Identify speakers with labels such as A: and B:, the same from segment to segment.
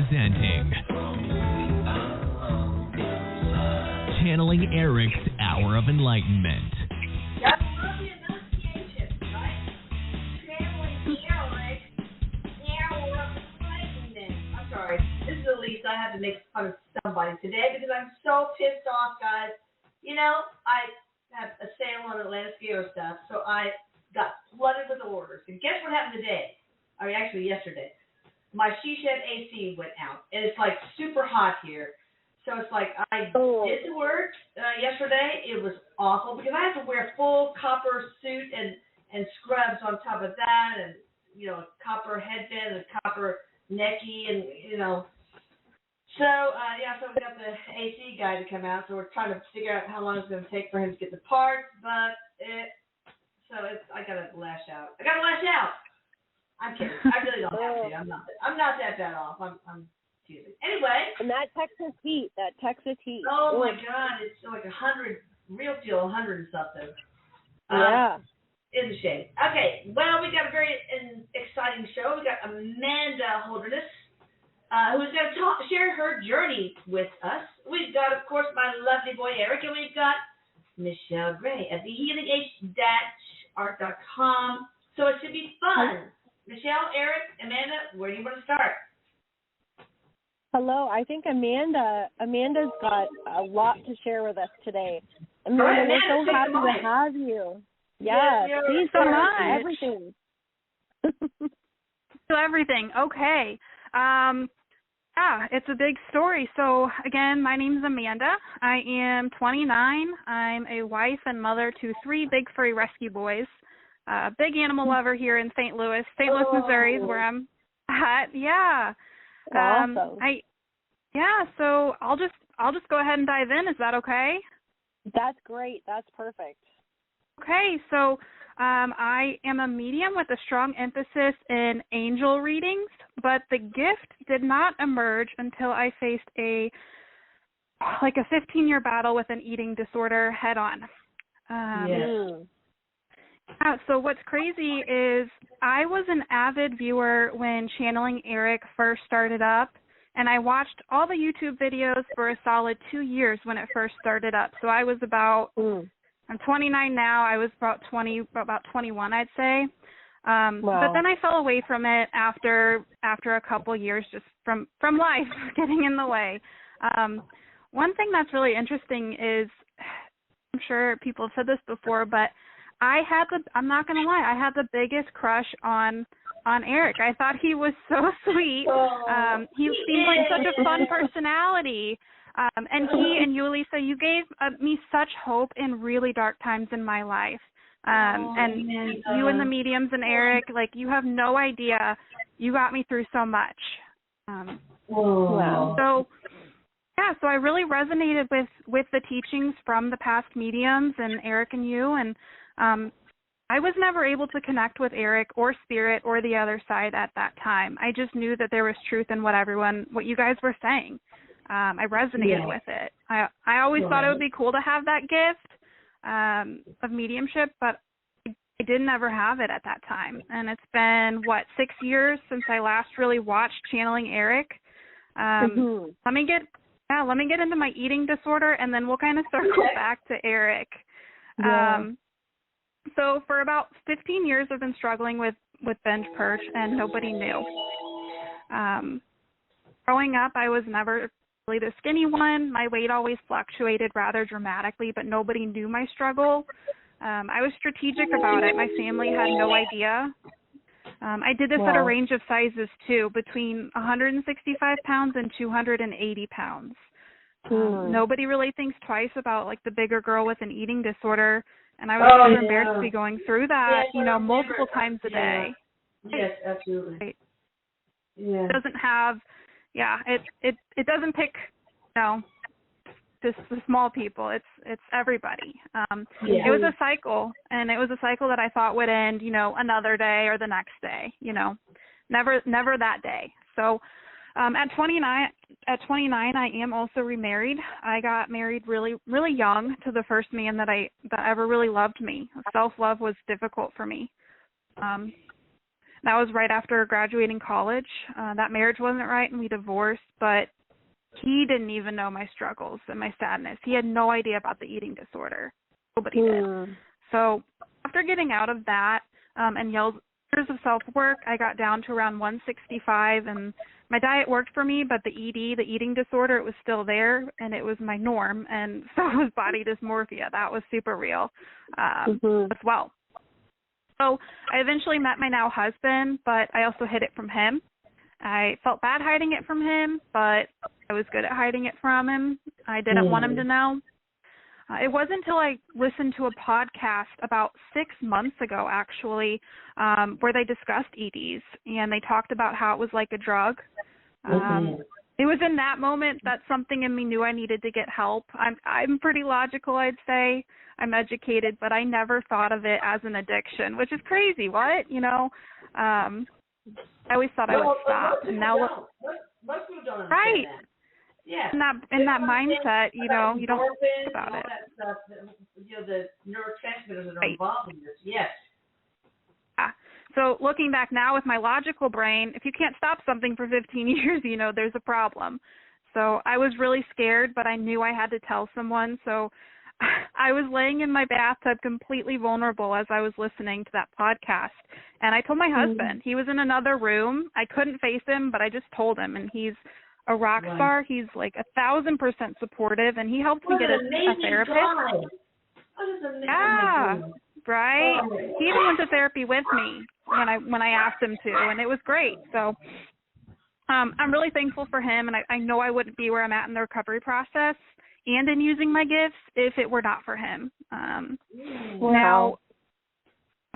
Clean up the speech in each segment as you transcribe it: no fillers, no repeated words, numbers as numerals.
A: Presenting Channeling Erik's Hour of Enlightenment.
B: That's not the enunciation, right? Channeling Erik's Hour of Enlightenment. I'm sorry. This is Elise. I have to make fun of somebody today because I'm so pissed off, guys. You know, I have a sale on Atlantis Gear stuff, so I got flooded with orders. And guess what happened today? I mean, actually yesterday. My she shed AC went out, and it's like super hot here. So it's like I did the work yesterday. It was awful because I have to wear full copper suit and scrubs on top of that, and you know, copper headband and copper necky, and you know. So so we got the AC guy to come out. So we're trying to figure out how long it's going to take for him to get the parts, but I gotta lash out. I'm kidding. I really don't have to. I'm not that bad off. I'm teasing. Anyway.
C: And that Texas heat.
B: Oh my God, it's like 100, real deal, 100 and something.
C: Yeah.
B: In the shade. Okay, well, we got a very exciting show. We got Amanda Holderness, who's going to share her journey with us. We've got, of course, my lovely boy Erik, and we've got Michelle Gray at thehealingh-art.com. So it should be fun. Michelle, Erik, Amanda, where do you want to start?
C: Hello, I think Amanda's got a lot to share with us today. Amanda,
B: All right,
C: we're so happy to have you. Yes, please so much. Everything.
D: So everything. Okay. It's a big story. So again, my name's Amanda. I am 29. I'm a wife and mother to 3 big furry rescue boys. Big animal lover here in St. Louis, Missouri is where I'm at. Yeah.
C: Awesome.
D: So I'll just go ahead and dive in. Is that okay?
C: That's great. That's perfect.
D: Okay. So I am a medium with a strong emphasis in angel readings, but the gift did not emerge until I faced a 15-year battle with an eating disorder head on. So what's crazy is I was an avid viewer when Channeling Erik first started up, and I watched all the YouTube videos for a solid 2 years when it first started up. So I was about, I'm 29 now, I was about 21, I'd say. But then I fell away from it after a couple years just from life getting in the way. One thing that's really interesting is, I'm sure people have said this before, but I'm not going to lie, I had the biggest crush on Erik. I thought he was so sweet. He seemed like such a fun personality. And he and you, Lisa, you gave me such hope in really dark times in my life. And you and the mediums and Erik, like, you have no idea. You got me through so much. So I really resonated with the teachings from the past mediums and Erik and you, and I was never able to connect with Erik or Spirit or the other side at that time. I just knew that there was truth in what you guys were saying. I resonated with it. I always thought it would be cool to have that gift of mediumship, but I didn't ever have it at that time. And it's been, 6 years since I last really watched Channeling Erik. Let me get into my eating disorder, and then we'll kind of circle back to Erik. So for about 15 years, I've been struggling with binge purge, and nobody knew. Growing up, I was never really the skinny one. My weight always fluctuated rather dramatically, but nobody knew my struggle. I was strategic about it. My family had no idea. I did this at a range of sizes, too, between 165 pounds and 280 pounds. Nobody really thinks twice about, like, the bigger girl with an eating disorder. And I was so embarrassed to be going through that, multiple times a day.
B: Yes, absolutely.
D: Right.
B: Yeah.
D: It doesn't have, it doesn't pick, just the small people. It's everybody. It was a cycle, and it was a cycle that I thought would end, another day or the next day. Never that day. So At 29, I am also remarried. I got married really, really young to the first man that ever really loved me. Self-love was difficult for me. That was right after graduating college. That marriage wasn't right and we divorced, but he didn't even know my struggles and my sadness. He had no idea about the eating disorder. Nobody did. So after getting out of that and years of self-work, I got down to around 165, and my diet worked for me, but the ED, the eating disorder, it was still there, and it was my norm, and so was body dysmorphia. That was super real as well. So I eventually met my now husband, but I also hid it from him. I felt bad hiding it from him, but I was good at hiding it from him. I didn't want him to know. It wasn't until I listened to a podcast about 6 months ago, actually, where they discussed EDs, and they talked about how it was like a drug. It was in that moment that something in me knew I needed to get help. I'm pretty logical, I'd say. I'm educated, but I never thought of it as an addiction, which is crazy. What? You know, I always thought I would stop. And now
B: most people don't understand
D: right.
B: that. Yeah.
D: In that mindset, you know, you don't think about it.
B: That stuff, you know, the neurotransmitters that are involved in this. Yes.
D: Yeah. So looking back now with my logical brain, if you can't stop something for 15 years, you know, there's a problem. So I was really scared, but I knew I had to tell someone. So I was laying in my bathtub completely vulnerable as I was listening to that podcast. And I told my husband. He was in another room. I couldn't face him, but I just told him. And he's a rock star. He's like 1,000% supportive, and he helped me get a therapist. Yeah, right. He even went to therapy with me when I asked him to, and it was great. So I'm really thankful for him, and I know I wouldn't be where I'm at in the recovery process and in using my gifts if it were not for him. Now,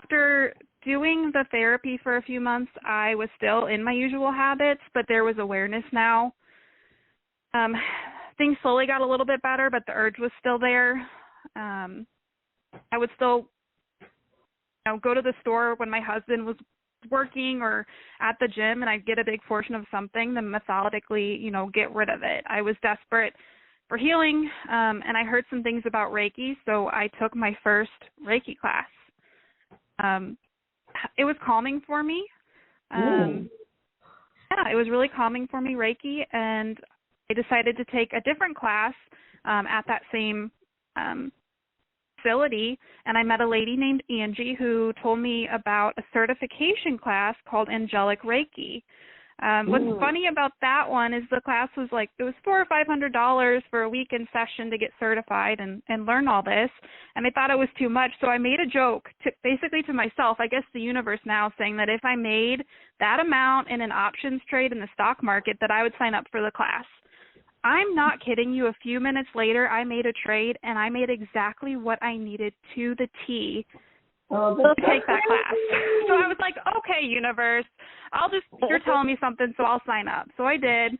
D: after doing the therapy for a few months, I was still in my usual habits, but there was awareness now. Things slowly got a little bit better, but the urge was still there. I would still, go to the store when my husband was working or at the gym, and I'd get a big portion of something, then methodically, get rid of it. I was desperate for healing, and I heard some things about Reiki, so I took my first Reiki class. It was calming for me. It was really calming for me, Reiki, and I decided to take a different class at that same facility, and I met a lady named Angie who told me about a certification class called Angelic Reiki. What's funny about that one is the class was it was $400 or $500 for a weekend session to get certified and learn all this, and I thought it was too much, so I made a joke basically to myself, I guess the universe now, saying that if I made that amount in an options trade in the stock market, that I would sign up for the class. I'm not kidding you. A few minutes later, I made a trade, and I made exactly what I needed to the T to take that class. So I was like, okay, universe, you're telling me something, so I'll sign up. So I did.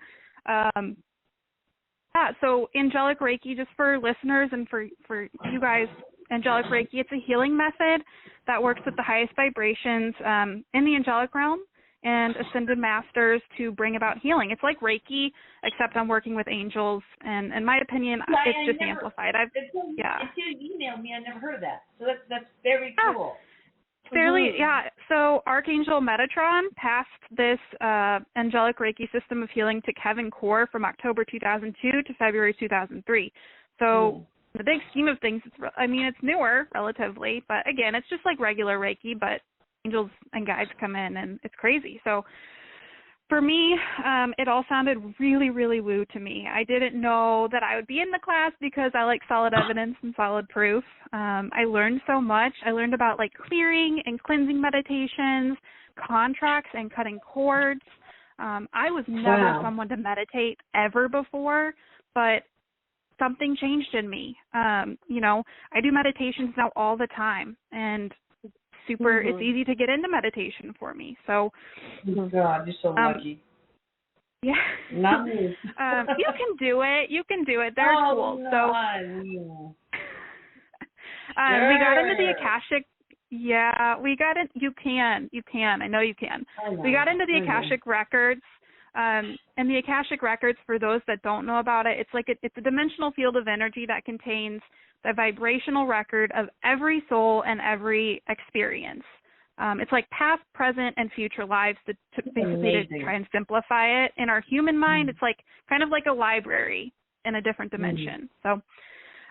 D: So Angelic Reiki, just for listeners and for you guys, Angelic Reiki, it's a healing method that works with the highest vibrations in the angelic realm and ascended masters to bring about healing. It's like Reiki, except I'm working with angels, and in my opinion, it's just amplified.
B: Until you emailed me, I never heard of that. So that's very cool. So Archangel Metatron passed this Angelic Reiki system of healing to Kevin Core from October 2002 to February 2003. So in the big scheme of things, it's newer relatively, but again, it's just like regular Reiki, but angels and guides come in, and it's crazy. So for me, it all sounded really, really woo to me. I didn't know that I would be in the class because I like solid evidence and solid proof. I learned so much. I learned about clearing and cleansing meditations, contracts, and cutting cords. I was never someone to meditate ever before, but something changed in me. I do meditations now all the time, and it's easy to get into meditation for me. So, oh God, you're so lucky.
D: Yeah.
B: Not me.
D: You can do it. They're cool.
B: No,
D: so, we got into the Akashic. Yeah, we got in. You can. I know you can. We got into the Akashic records. And the Akashic records, for those that don't know about it, it's a dimensional field of energy that contains the vibrational record of every soul and every experience. It's like past, present, and future lives to basically to try and simplify it. In our human mind, it's like kind of like a library in a different dimension. So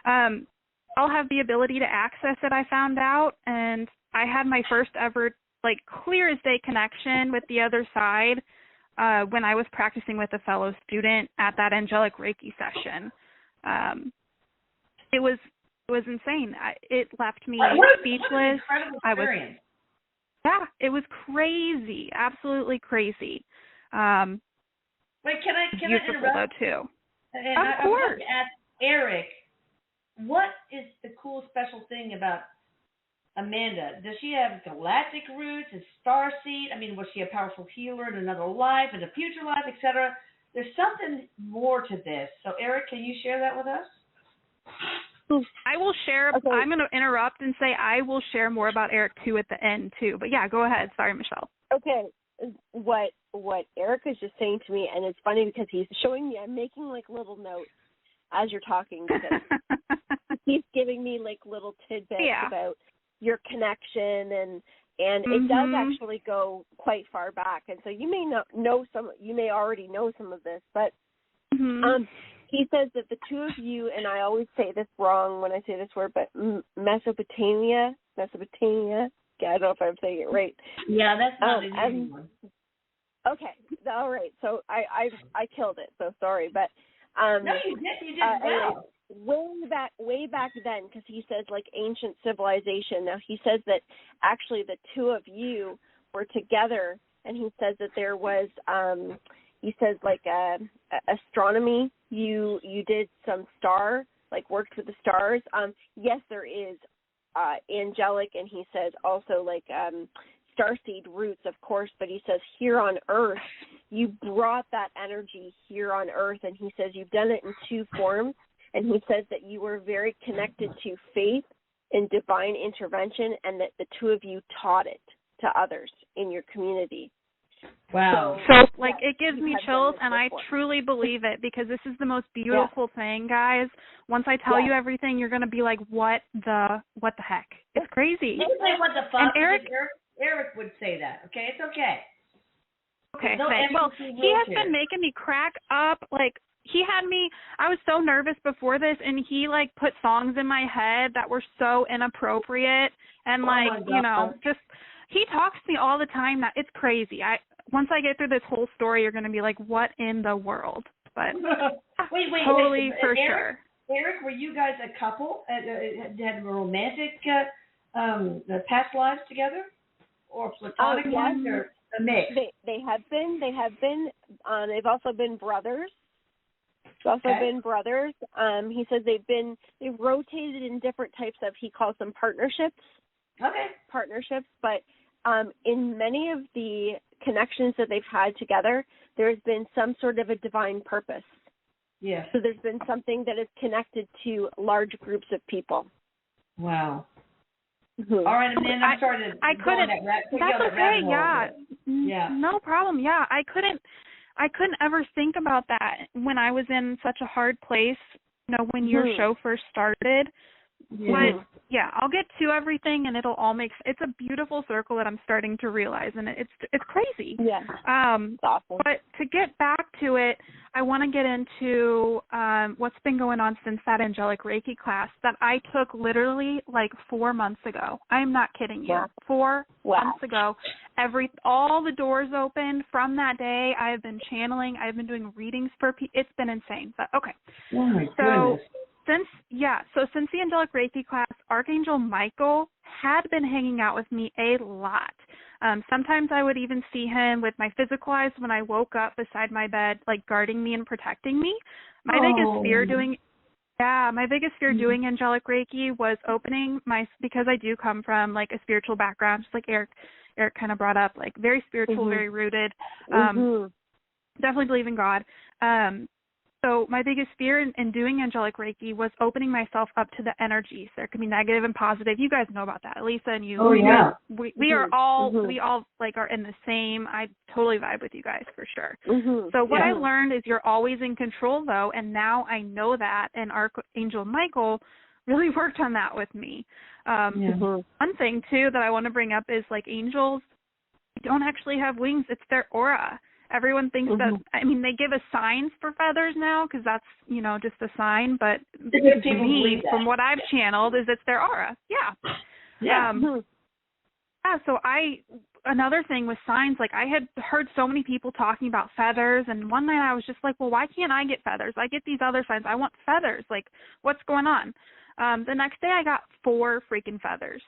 D: I'll have the ability to access it, I found out, and I had my first ever like clear as day connection with the other side when I was practicing with a fellow student at that Angelic Reiki session. It was insane. It left me speechless. It was crazy, absolutely crazy.
B: Wait, can I interrupt?
D: Though, too.
B: And
D: of course.
B: I want to ask Erik, what is the cool special thing about Amanda? Does she have galactic roots, a star seed? I mean, was she a powerful healer in another life, in a future life, etc.? There's something more to this. So, Erik, can you share that with us?
D: I will share. Okay. I'm going to interrupt and say I will share more about Erik too at the end too. But yeah, go ahead. Sorry, Michelle.
C: Okay, what Erik is just saying to me, and it's funny because he's showing me. I'm making like little notes as you're talking because he's giving me like little tidbits about your connection, and it does actually go quite far back. And so you may not know some. You may already know some of this, but he says that the two of you, and I always say this wrong when I say this word, but Mesopotamia. Yeah, I don't know if I'm saying it right.
B: Yeah, that's not an easy one.
C: Okay, all right. So I killed it. So sorry, but
B: no, you did well.
C: Way back then, because he says like ancient civilization. Now he says that actually the two of you were together, and he says that there was. He says like astronomy. You did some worked with the stars. Yes, there is angelic, and he says also like starseed roots, of course. But he says here on Earth, you brought that energy here on Earth, and he says you've done it in two forms. And he says that you were very connected to faith and divine intervention, and that the two of you taught it to others in your community.
B: Wow.
D: So like, it gives me chills, and I truly believe it, because this is the most beautiful thing, guys. Once I tell you everything, you're going to be like, what the heck? It's crazy.
B: Say what the fuck.
D: And Erik
B: would say that, okay? It's okay.
D: Okay, thanks. Well, he has been making me crack up. Like, I was so nervous before this, and he like put songs in my head that were so inappropriate, and he talks to me all the time. That it's crazy. Once I get through this whole story, you're going to be like, what in the world? But
B: wait,
D: totally for sure.
B: Erik, were you guys a couple? Had romantic past lives together, or platonic ones, or a mix?
C: They have been. They've also been brothers. Been brothers. He says they've rotated in different types of, he calls them partnerships.
B: Okay.
C: Partnerships, but in many of the connections that they've had together, there's been some sort of a divine purpose.
B: Yeah.
C: So there's been something that is connected to large groups of people.
B: Wow. Mm-hmm. All right, Amanda, I'm sorry to go on that rabbit hole.
D: That's okay, yeah. No problem, yeah. I couldn't ever think about that when I was in such a hard place, when your show first started. Yeah. But yeah, I'll get to everything, and it'll all it's a beautiful circle that I'm starting to realize, and it's crazy.
C: Yeah. It's awesome.
D: But to get back to it, I want to get into what's been going on since that Angelic Reiki class that I took literally like 4 months ago. I'm not kidding you.
C: Yeah.
D: 4 months ago, all the doors opened. From that day, I have been channeling. I've been doing readings for people. It's been insane. But okay.
B: Oh my goodness.
D: Since the Angelic Reiki class, Archangel Michael had been hanging out with me a lot. Sometimes I would even see him with my physical eyes when I woke up beside my bed, like guarding me and protecting me. My biggest fear doing Angelic Reiki was because I do come from like a spiritual background, just like Erik kind of brought up, like very spiritual, very rooted. Definitely believe in God. So my biggest fear in doing Angelic Reiki was opening myself up to the energies. There can be negative and positive. You guys know about that, Lisa and you.
B: Oh yeah.
D: We are all we all like are in the same. I totally vibe with you guys for sure. So what I learned is you're always in control though, and now I know that. And Archangel Michael really worked on that with me. One thing, too, that I want to bring up is, like, angels don't actually have wings. It's their aura. Everyone thinks that, I mean, they give us signs for feathers now because that's, you know, just a sign. But to me, from what I've channeled, is it's their aura. Yeah. So another thing with signs, like I had heard so many people talking about feathers, and one night I was just like, well, why can't I get feathers? I get these other signs. I want feathers. Like, what's going on? The next day I got 4 freaking feathers.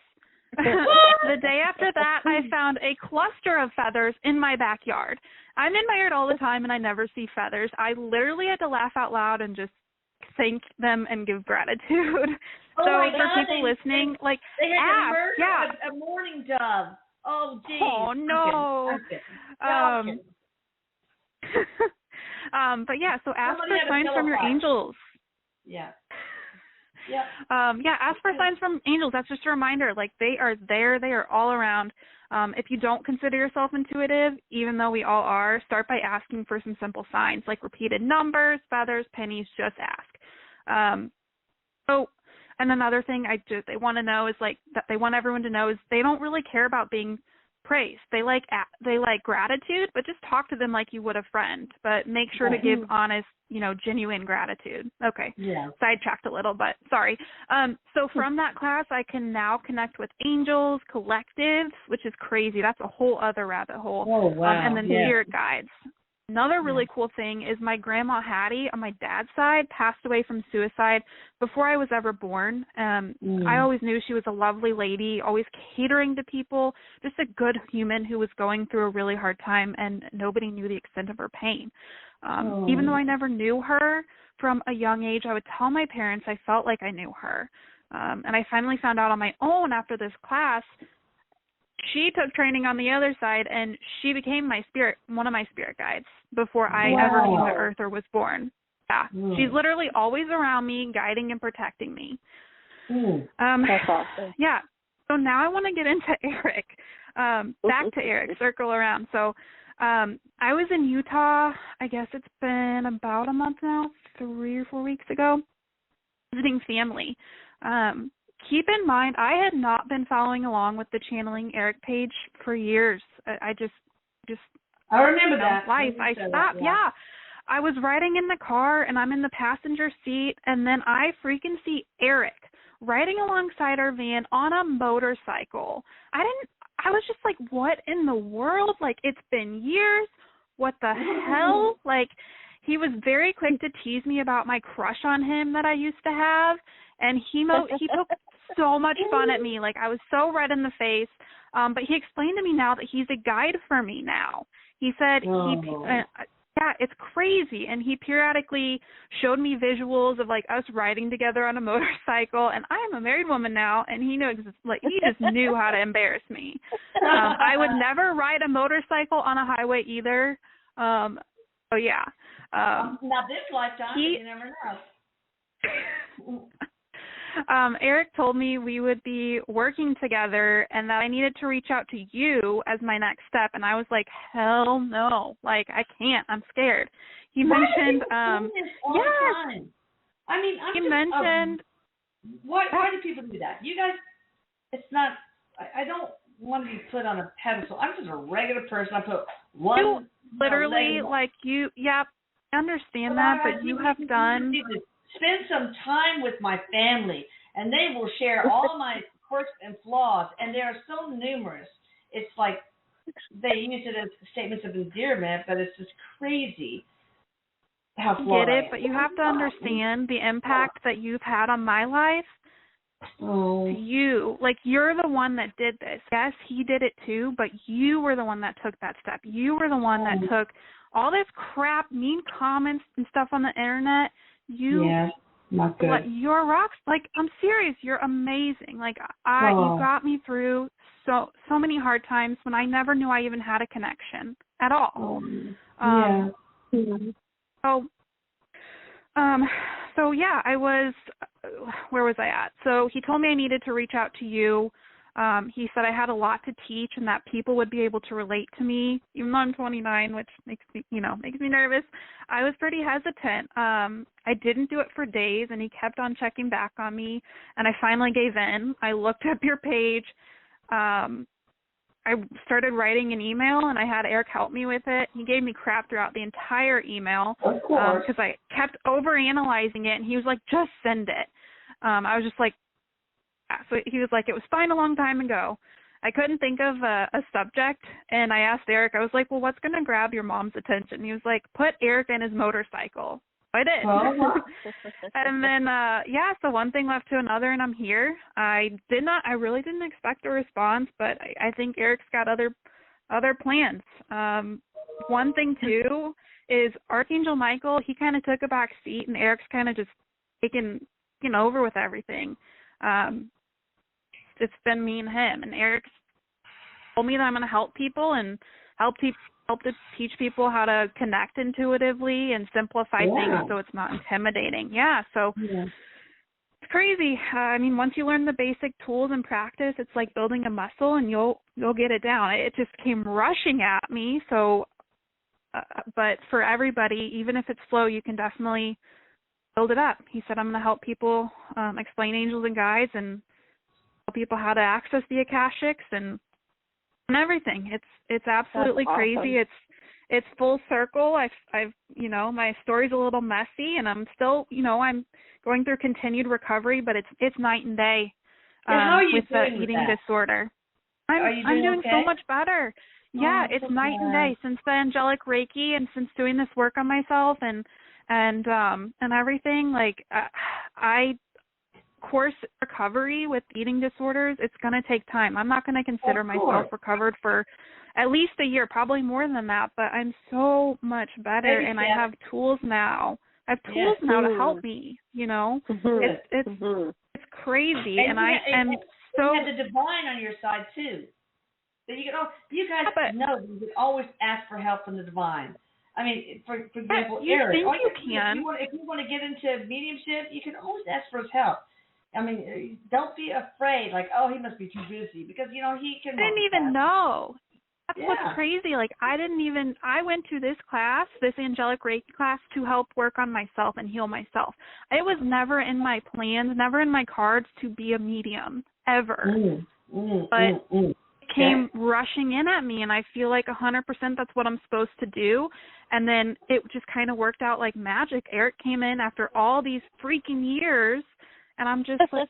D: The day after that, I found a cluster of feathers in my backyard. I'm in my yard all the time, and I never see feathers. I literally had to laugh out loud and just thank them and give gratitude.
B: Oh,
D: so
B: my
D: for
B: God,
D: people listening, like,
B: they had to
D: ask,
B: murder a mourning dove. Oh, geez.
D: Oh, no.
B: Okay.
D: But yeah, so ask
B: Somebody
D: for signs from your angels.
B: Yeah.
D: Ask for signs from angels. That's just a reminder. Like, they are there. They are all around. If you don't consider yourself intuitive, even though we all are, start by asking for some simple signs, like repeated numbers, feathers, pennies. Just ask. And another thing they want to know is, like, that they want everyone to know is they don't really care about being praised. They like gratitude, but just talk to them like you would a friend. But make sure to give honest, genuine gratitude. Okay. Yeah. Sidetracked a little, but sorry. So from that class, I can now connect with angels, collectives, which is crazy. That's a whole other rabbit hole. Oh, wow. And then spirit guides. Another really cool thing is my grandma Hattie on my dad's side passed away from suicide before I was ever born. I always knew she was a lovely lady, always catering to people, just a good human who was going through a really hard time, and nobody knew the extent of her pain. Even though I never knew her from a young age, I would tell my parents I felt like I knew her. And I finally found out on my own after this class. She took training on the other side, and she became one of my spirit guides before I ever came to Earth or was born. Yeah, she's literally always around me, guiding and protecting me. That's awesome. Yeah. So now I want to get into Erik. Back to Erik, circle around. So I was in Utah, I guess it's been about a month now, 3 or 4 weeks ago, visiting family. Keep in mind, I had not been following along with the Channeling Erik page for years. I
B: remember that.
D: Life. I stopped. Yeah. I was riding in the car, and I'm in the passenger seat, and then I freaking see Erik riding alongside our van on a motorcycle. I was just like, what in the world? Like, it's been years. What the hell? Like, he was very quick to tease me about my crush on him that I used to have, and he poked so much fun at me. Like, I was so red in the face. But he explained to me now that he's a guide for me now. He said, it's crazy. And he periodically showed me visuals of, like, us riding together on a motorcycle. And I am a married woman now, and he just knew how to embarrass me. I would never ride a motorcycle on a highway either. Now
B: this lifetime, you never know.
D: Erik told me we would be working together and that I needed to reach out to you as my next step. And I was like, hell no. Like, I can't. I'm scared. He mentioned,
B: time. I mean, he mentioned. Why do people do that? You guys, it's not, I don't want to be put on a pedestal. I'm just a regular person. I put one.
D: You literally, like, I understand that, but you have done.
B: Spend some time with my family, and they will share all my quirks and flaws, and they are so numerous. It's like they use it as statements of endearment, but it's just crazy how flawed
D: I get it, but you have to understand the impact that you've had on my life. You, like, you're the one that did this. Yes, he did it too, but you were the one that took that step. You were the one that took all this crap, mean comments and stuff on the internet.
B: Not good.
D: You're rocks. Like, I'm serious. You're amazing. Like, you got me through so many hard times when I never knew I even had a connection at all. I was, where was I at? So he told me I needed to reach out to you. He said I had a lot to teach and that people would be able to relate to me, even though I'm 29, which makes me nervous. I was pretty hesitant. I didn't do it for days, and he kept on checking back on me, and I finally gave in. I looked up your page. I started writing an email, and I had Erik help me with it. He gave me crap throughout the entire email because I kept overanalyzing it, and he was like, just send it. I was just like, so he was like, it was fine a long time ago. I couldn't think of a subject, and I asked Erik, I was like, well, what's going to grab your mom's attention? And he was like, put Erik and his motorcycle. I did. And then, so one thing left to another, and I'm here. I really didn't expect a response, but I think Erik's got other plans. One thing, too, is Archangel Michael, he kind of took a back seat, and Erik's kind of just taken over with everything. It's been me and him, and Erik's told me that I'm going to help people and help to teach people how to connect intuitively and simplify things so it's not intimidating. It's crazy. I mean, once you learn the basic tools and practice, it's like building a muscle, and you'll get it down. It just came rushing at me. So, but for everybody, even if it's slow, you can definitely build it up. He said, I'm going to help people explain angels and guides and tell people how to access the Akashics and everything. It's absolutely crazy. It's full circle. I've my story's a little messy, and I'm still I'm going through continued recovery, but it's night and day with the eating disorder. I'm doing so much better. Yeah, it's night and day since the Angelic Reiki and since doing this work on myself and everything. Like course recovery with eating disorders, it's going to take time. I'm not going to consider myself recovered for at least a year, probably more than that, but I'm so much better, and I have tools now. I have tools now to help me, It's crazy, and I am so...
B: You have the divine on your side, too. So you guys know you can always ask for help from the divine. I mean, for example, Erik, if you want to get into mediumship, you can always ask for his help. I mean, don't be afraid, like, he must be too busy, because, he can...
D: I didn't even know. That's what's crazy. Like, I went to this class, this Angelic Reiki class, to help work on myself and heal myself. It was never in my plans, never in my cards to be a medium, ever. It came rushing in at me, and I feel like 100% that's what I'm supposed to do. And then it just kind of worked out like magic. Erik came in after all these freaking years, and I'm just like,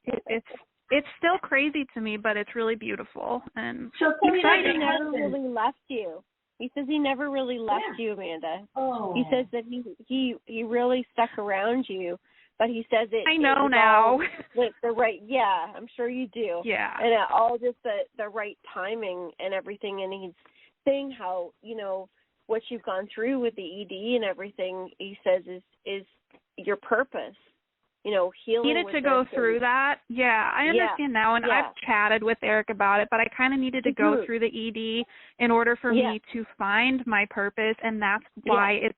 D: it's still crazy to me, but it's really beautiful. And
C: so exciting. He never really left you. He says he never really left you, Amanda. He says that he really stuck around you, but he says it.
D: I know now.
C: The right, I'm sure you do.
D: Yeah.
C: And all just the right timing and everything. And he's saying how what you've gone through with the ED and everything. He says is your purpose. Healing.
D: Needed to go through that. Yeah, I understand now, and I've chatted with Erik about it, but I kind of needed to go through the ED in order for me to find my purpose, and that's why it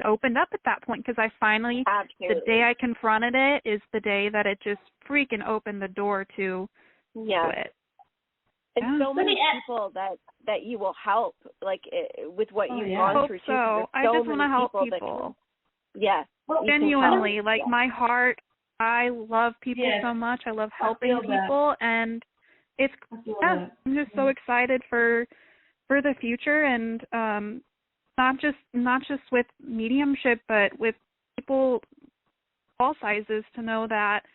D: opened up at that point, because I finally, the day I confronted it is the day that it just freaking opened the door to it.
C: And so many people that you will help, like with what you've gone through.
D: So I just want to help people. Genuinely, like my heart, I love people so much. I love helping people, and it's I'm just so excited for the future, and not just with mediumship, but with people all sizes, to know that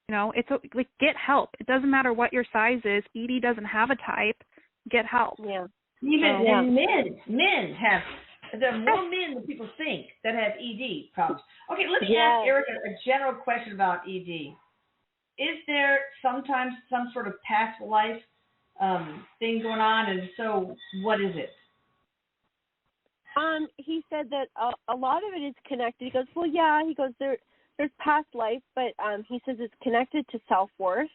D: it's like, get help. It doesn't matter what your size is. ED doesn't have a type. Get help.
B: Even men have. There are more men than people think that have ED problems. Okay, let me ask Erik a general question about ED. Is there sometimes some sort of past life thing going on, and so what is it?
C: He said that a lot of it is connected. He goes, he goes, there's past life, but he says it's connected to self-worth.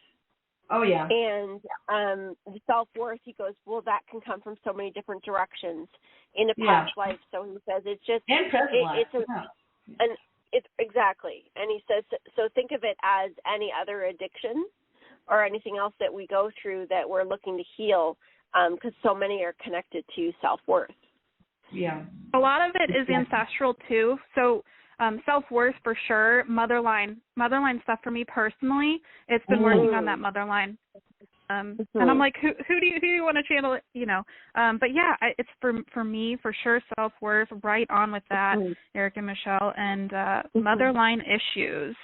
B: Oh, yeah.
C: And the self-worth, he goes, that can come from so many different directions in a past life. So he says it's just...
B: And present life.
C: It's exactly. And he says, so think of it as any other addiction or anything else that we go through that we're looking to heal, because so many are connected to self-worth.
B: Yeah.
D: A lot of it is ancestral too. So self-worth for sure. Motherline stuff for me personally. It's been working on that motherline. And I'm like, who do you want to channel it? You know, but yeah, it's for me for sure. Self-worth, right on with that, Erik and Michelle, and motherline issues,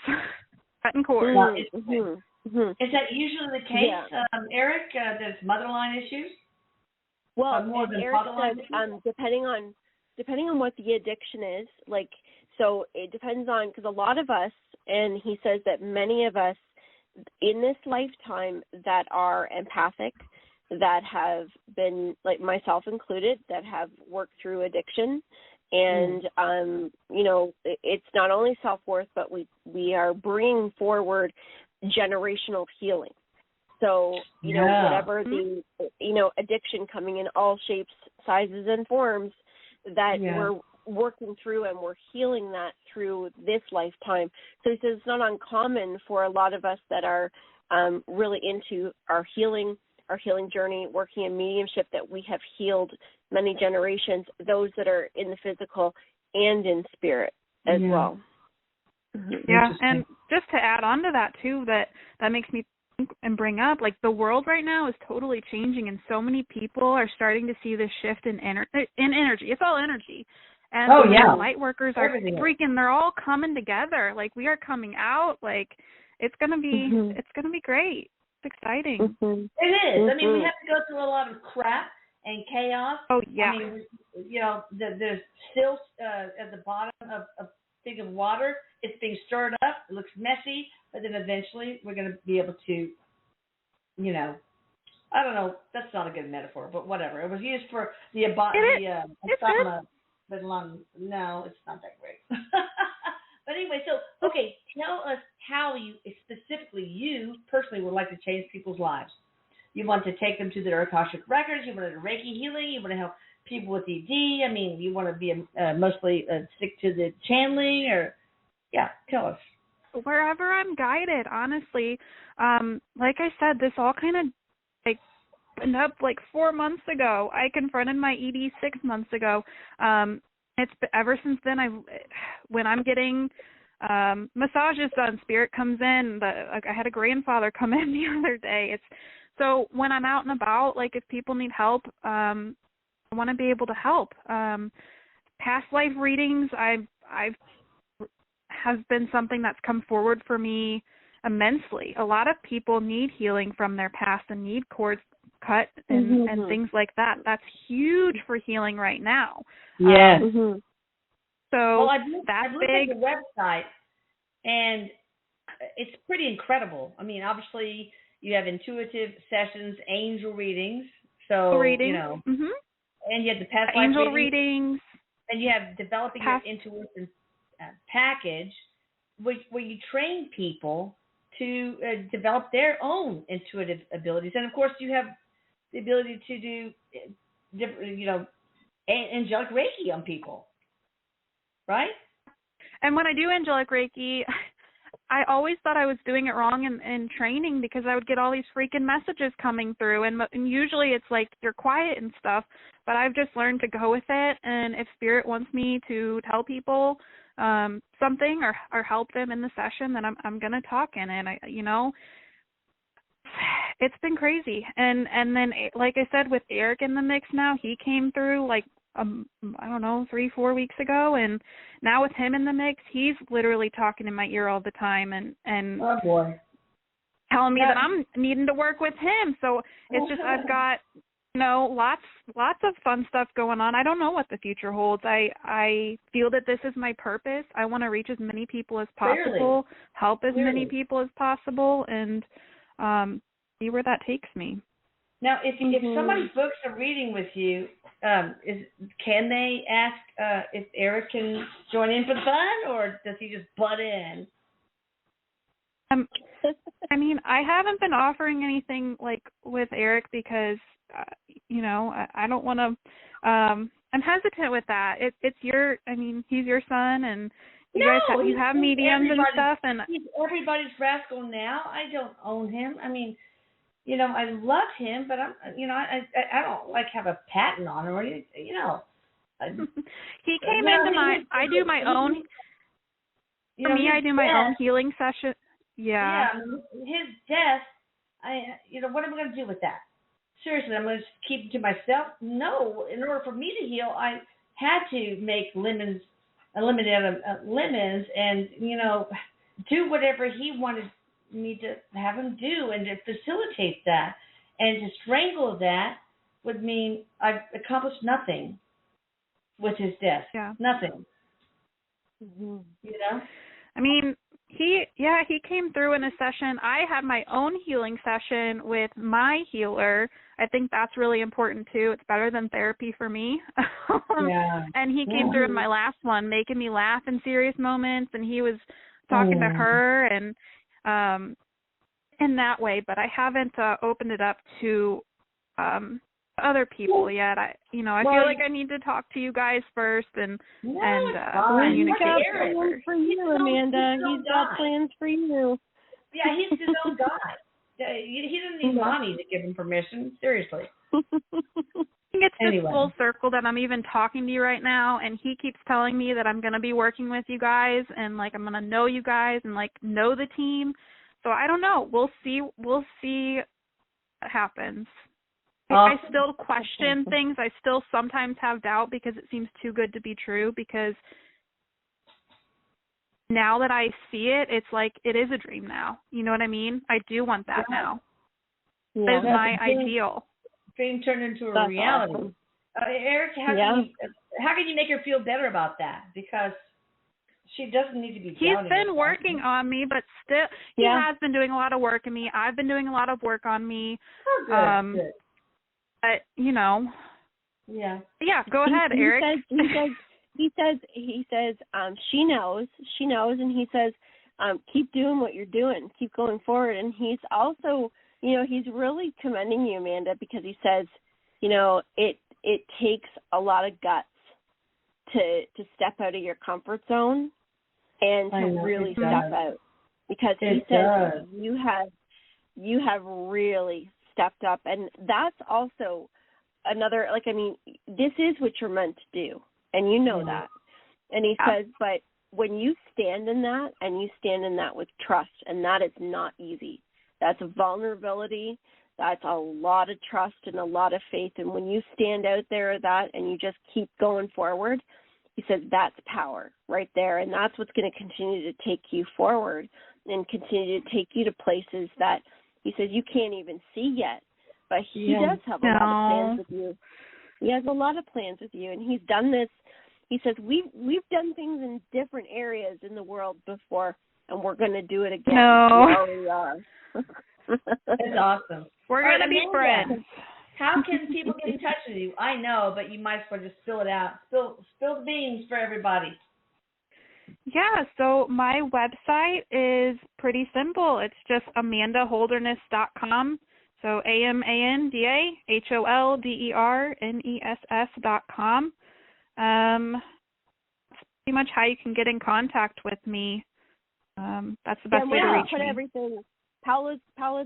D: cutting cords.
B: Is that usually the case, Erik? There's motherline issues.
C: Well,
B: more than
C: Erik said, depending on what the addiction is, like, so it depends on, because a lot of us, and he says that many of us in this lifetime that are empathic, that have been, like myself included, that have worked through addiction, and you know, it's not only self-worth, but we are bringing forward generational healing. So, you know, whatever the, you know, addiction coming in all shapes, sizes, and forms, that we're working through, and we're healing that through this lifetime. So he says it's not uncommon for a lot of us that are really into our healing journey, working in mediumship, that we have healed many generations, those that are in the physical and in spirit as well.
D: Yeah, and just to add on to that too, that makes me think and bring up, like, the world right now is totally changing, and so many people are starting to see this shift in energy. It's all energy. And the light workers are freaking, they're all coming together. Like, we are coming out. Like, it's gonna be great. It's exciting.
B: It is. I mean, we have to go through a lot of crap and chaos.
D: Oh yeah.
B: I mean, you know, there's still at the bottom of a thing of water. It's being stirred up. It looks messy, but then eventually we're going to be able to, you know, I don't know. That's not a good metaphor, but whatever. It was used for the but no, it's not that great. But anyway, so, okay, tell us how you personally would like to change people's lives. You want to take them to their Akashic records. You want to do Reiki healing. You want to help people with ED. I mean, you want to be mostly stick to the channeling, or, tell us.
D: Wherever I'm guided, honestly. Like I said, this all kind of opened up like 4 months ago. I confronted my ED 6 months ago. It's ever since then. When I'm getting massages done, spirit comes in. I had a grandfather come in the other day. So when I'm out and about, like, if people need help, I want to be able to help. Past life readings, has been something that's come forward for me immensely. A lot of people need healing from their past and need cords cut and things like that. That's huge for healing right now.
B: Yes.
D: So
B: I've looked
D: that's
B: at
D: big.
B: the website, and it's pretty incredible. I mean, obviously, you have intuitive sessions, angel readings. So, you know, and you have the past life
D: angel readings.
B: And you have developing your intuition package, where you train people to develop their own intuitive abilities. And, of course, you have the ability to do different, you know, angelic Reiki on people, right? And
D: when I do angelic Reiki, I always thought I was doing it wrong in training, because I would get all these freaking messages coming through, and usually it's like you're quiet and stuff, but I've just learned to go with it. And if Spirit wants me to tell people something or help them in the session, then I'm going to talk in it. You know, it's been crazy. And then, like I said, with Erik in the mix now, he came through like, I don't know, 3-4 weeks ago, and now with him in the mix, he's literally talking in my ear all the time and
B: oh boy,
D: telling me that I'm needing to work with him. So it's just, I've got, you know, lots of fun stuff going on. I don't know what the future holds. I feel that this is my purpose. I want to reach as many people as possible, help as many people as possible, and see where that takes me.
B: Now, if somebody books a reading with you, can they ask if Erik can join in for the fun, or does he just butt in?
D: I mean, I haven't been offering anything like with Erik because, you know, I don't want to. I'm hesitant with that. It's he's your son, and You have mediums and stuff, and
B: he's everybody's rascal now. I don't own him. I mean, you know, I love him, but I don't like have a patent on him or anything, you know.
D: He came into my. I do my own. For me, I do my own healing session. Yeah.
B: Yeah. His death. What am I going to do with that? Seriously, I'm going to keep it to myself? No. In order for me to heal, I had to make lemons and, you know, do whatever he wanted me to have him do and to facilitate that. And to strangle that would mean I've accomplished nothing with his death.
D: Yeah.
B: Nothing.
C: Mm-hmm.
B: You know?
D: I mean, he came through in a session. I had my own healing session with my healer. I think that's really important too. It's better than therapy for me.
B: Yeah.
D: And he came through in my last one, making me laugh in serious moments, and he was talking to her and in that way. But I haven't opened it up to other people yet. I feel like I need to talk to you guys first and communicate.
C: Plans for you, Amanda. He's got plans for you.
B: Yeah, he's his own guy. He doesn't need mommy to give him permission. Seriously.
D: I think it's just full circle that I'm even talking to you right now, and he keeps telling me that I'm going to be working with you guys and like I'm going to know you guys and like know the team. So I don't know. We'll see what happens. I still question things. I still sometimes have doubt because it seems too good to be true, because now that I see it, it's like it is a dream now. You know what I mean? I do want that now. Yeah, it's my ideal.
B: Dream turned into a reality. Awesome. Erik, how can you make her feel better about that? Because she doesn't need to be.
D: He's been working on me, but still, he has been doing a lot of work on me. I've been doing a lot of work on me.
B: Oh, good.
D: But, you know.
B: Yeah.
D: Yeah, go ahead, Erik.
C: He says, she knows, and he says, keep doing what you're doing, keep going forward. And he's also, he's really commending you, Amanda, because he says, it takes a lot of guts to step out of your comfort zone and to really step out. Because he says you have really stepped up, and that's also another, this is what you're meant to do, and you know that. And he says, but when you stand in that, and you stand in that with trust, and that is not easy. That's a vulnerability. That's a lot of trust and a lot of faith. And when you stand out there and you just keep going forward, he says that's power right there. And that's what's going to continue to take you forward and continue to take you to places that he says you can't even see yet. But he does have a lot of plans with you. He has a lot of plans with you. And he's done this. He says, we've done things in different areas in the world before, and we're going to do it again.
D: No.
C: We are.
B: That's awesome.
D: We're going to be friends.
B: How can people get in touch with you? I know, but you might as well just spill it out. Spill the beans for everybody.
D: Yeah, so my website is pretty simple. It's just AmandaHolderness.com. So AmandaHolderness.com. That's pretty much how you can get in contact with me. That's the best way to reach me.
C: Everything. Paula's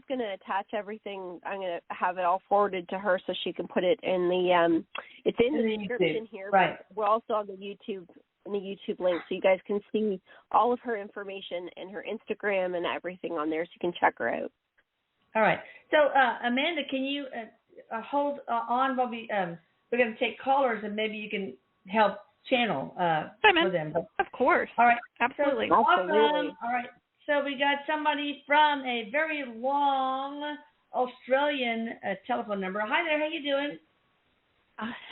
C: going to attach everything. I'm going to have it all forwarded to her so she can put it in the. It's in the description here.
B: Right.
C: But we're also on the YouTube link, so you guys can see all of her information and her Instagram and everything on there, so you can check her out.
B: All right. So Amanda, can you hold on while we're going to take callers, and maybe you can help channel for them.
D: Of course.
B: All right.
D: Absolutely.
B: So, awesome. All right. So we got somebody from a very long Australian telephone number. Hi there. How you doing?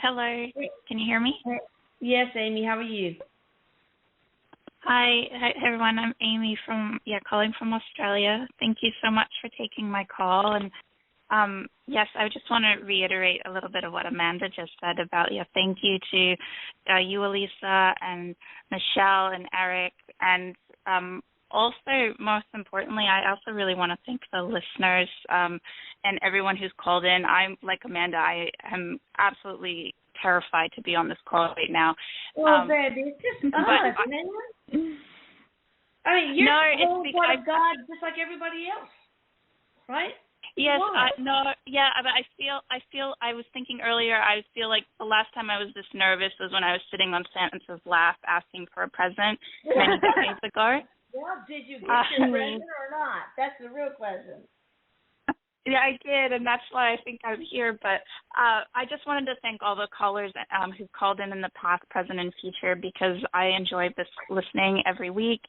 E: Hello. Can you hear me?
B: Yes, Amy. How are you?
E: Hi everyone. I'm Amy calling from Australia. Thank you so much for taking my call. And yes, I just want to reiterate a little bit of what Amanda just said about thank you to you, Elisa, and Michelle and Erik, and also, most importantly, I also really want to thank the listeners and everyone who's called in. I'm like Amanda. I am absolutely terrified to be on this call right now.
B: Well, baby, it's just us, man. I mean, you're
E: No,
B: the whole part of God just like everybody else, right?
E: Yes, but I feel I was thinking earlier, I feel like the last time I was this nervous was when I was sitting on Santa's lap asking for a present, and then he gave me the card.
B: Well, did you get your present or not? That's the real question.
E: Yeah, I did, and that's why I think I'm here. But I just wanted to thank all the callers who've called in the past, present, and future, because I enjoy this listening every week,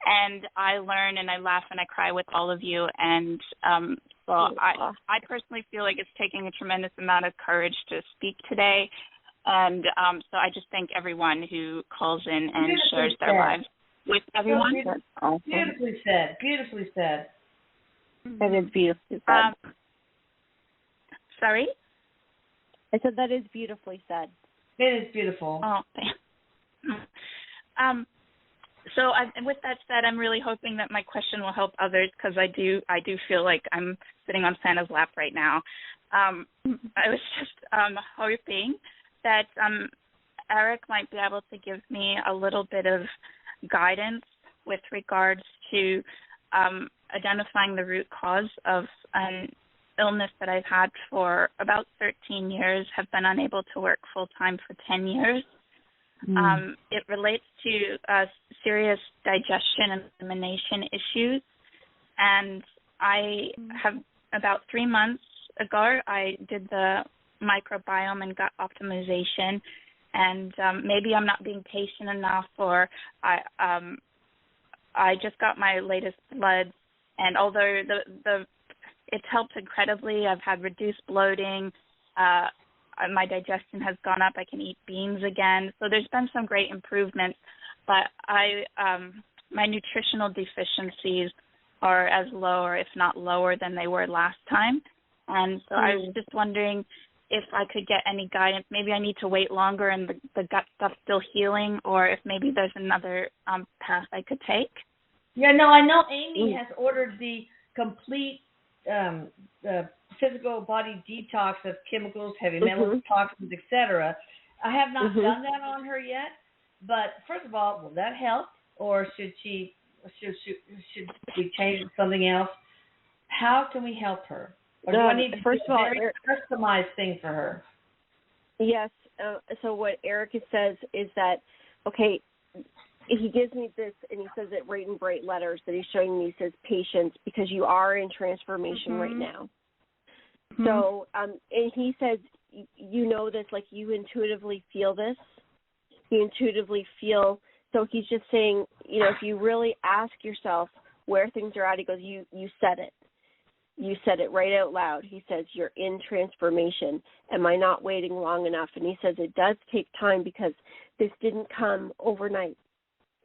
E: and I learn and I laugh and I cry with all of you. And so I personally feel like it's taking a tremendous amount of courage to speak today. And so I just thank everyone who calls in and shares their lives with everyone.
B: Beautifully said. Beautifully said.
C: That is beautifully said.
E: Sorry?
C: I said that is beautifully said.
B: It is beautiful.
E: Oh, thanks. So with that said, I'm really hoping that my question will help others, because I do feel like I'm sitting on Santa's lap right now. I was just hoping that Erik might be able to give me a little bit of guidance with regards to identifying the root cause of an illness that I've had for about 13 years, have been unable to work full-time for 10 years. It relates to serious digestion and elimination issues. And I have, about 3 months ago, I did the microbiome and gut optimization. And maybe I'm not being patient enough, or I just got my latest blood, and although it's helped incredibly, I've had reduced bloating, my digestion has gone up, I can eat beans again, so there's been some great improvements, but my nutritional deficiencies are as low, or if not lower, than they were last time, and so I was just wondering if I could get any guidance. Maybe I need to wait longer and the gut stuff's still healing, or if maybe there's another path I could take.
B: Yeah, no, I know Amy has ordered the complete the physical body detox of chemicals, heavy metals, toxins, etc. I have not done that on her yet, but first of all, will that help, or should we change it to something else? How can we help her? Or do I need to do a very customized thing for her?
C: Yes. So what Erik says is that, okay, he gives me this, and he says it right in bright letters that he's showing me. He says, patience, because you are in transformation right now. So, and he says, you know this, like you intuitively feel this. You intuitively feel, so he's just saying, you know, if you really ask yourself where things are at, he goes, you said it. You said it right out loud. He says, you're in transformation. Am I not waiting long enough? And he says it does take time, because this didn't come overnight.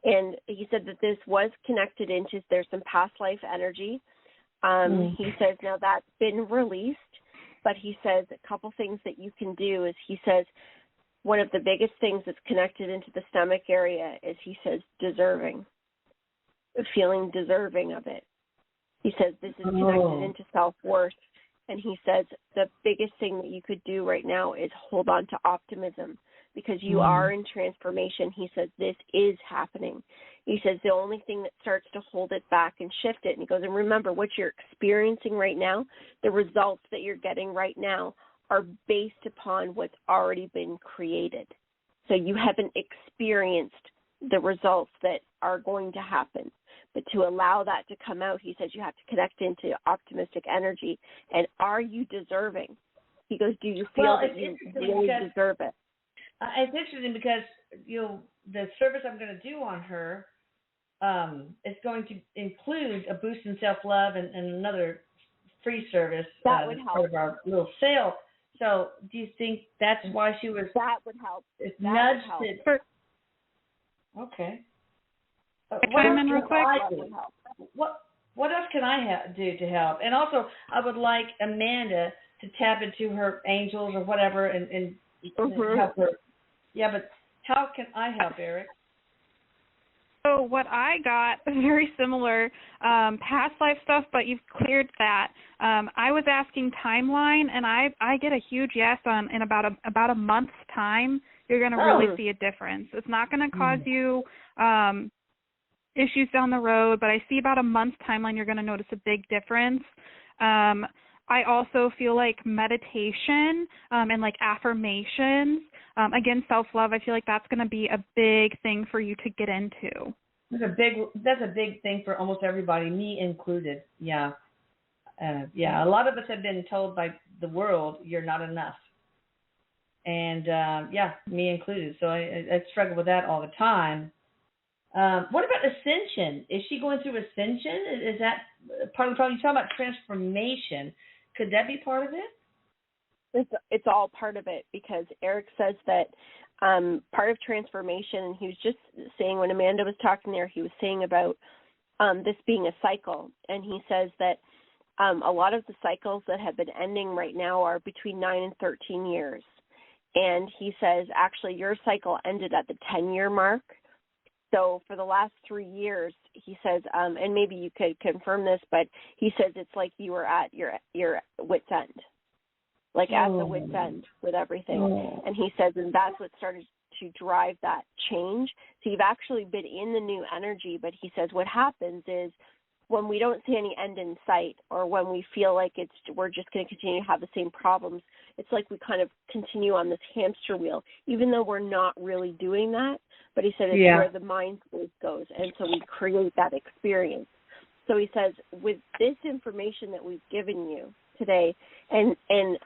C: And he said that this was connected into, there's some past life energy. He says now that's been released, but he says a couple things that you can do is, he says, one of the biggest things that's connected into the stomach area is, he says, deserving, feeling deserving of it. He says this is connected into self-worth. And he says the biggest thing that you could do right now is hold on to optimism, because you are in transformation. He says this is happening. He says the only thing that starts to hold it back and shift it, and he goes, and remember, what you're experiencing right now, the results that you're getting right now are based upon what's already been created. So you haven't experienced the results that are going to happen. But to allow that to come out, he says you have to connect into optimistic energy. And are you deserving? He goes, do you feel that you really deserve it?
B: It's interesting because, you know, the service I'm going to do on her is going to include a boost in self-love and another free service.
C: That would help.
B: Part of our little sale. So do you think that's why she was...
C: That would help.
B: It's nudged it. Okay.
D: Chime in real quick.
B: What else can I do to help? And also, I would like Amanda to tap into her angels or whatever and help her. Yeah, but how can I help, Erik?
D: So what I got, very similar, past life stuff, but you've cleared that. I was asking timeline, and I get a huge yes on in about a month's time. You're going to really see a difference. It's not going to cause you issues down the road, but I see about a month's timeline you're going to notice a big difference. I also feel like meditation and like affirmations, again, self-love, I feel like that's going to be a big thing for you to get into.
B: That's a big thing for almost everybody, me included. Yeah. A lot of us have been told by the world, you're not enough. And, me included. So I struggle with that all the time. What about Ascension? Is she going through Ascension? Is that part of the problem? You're talking about transformation. Could that be part of it?
C: It's all part of it, because Erik says that part of transformation, and he was just saying when Amanda was talking there, he was saying about this being a cycle. And he says that a lot of the cycles that have been ending right now are between 9 and 13 years. And he says, actually, your cycle ended at the 10-year mark. So for the last 3 years, he says, and maybe you could confirm this, but he says it's like you were at your wit's end, like at the wit's end with everything. And he says, and that's what started to drive that change. So you've actually been in the new energy, but he says what happens is when we don't see any end in sight, or when we feel like we're just going to continue to have the same problems, it's like we kind of continue on this hamster wheel, even though we're not really doing that. But he said it's where the mind space goes, and so we create that experience. So he says, with this information that we've given you today, and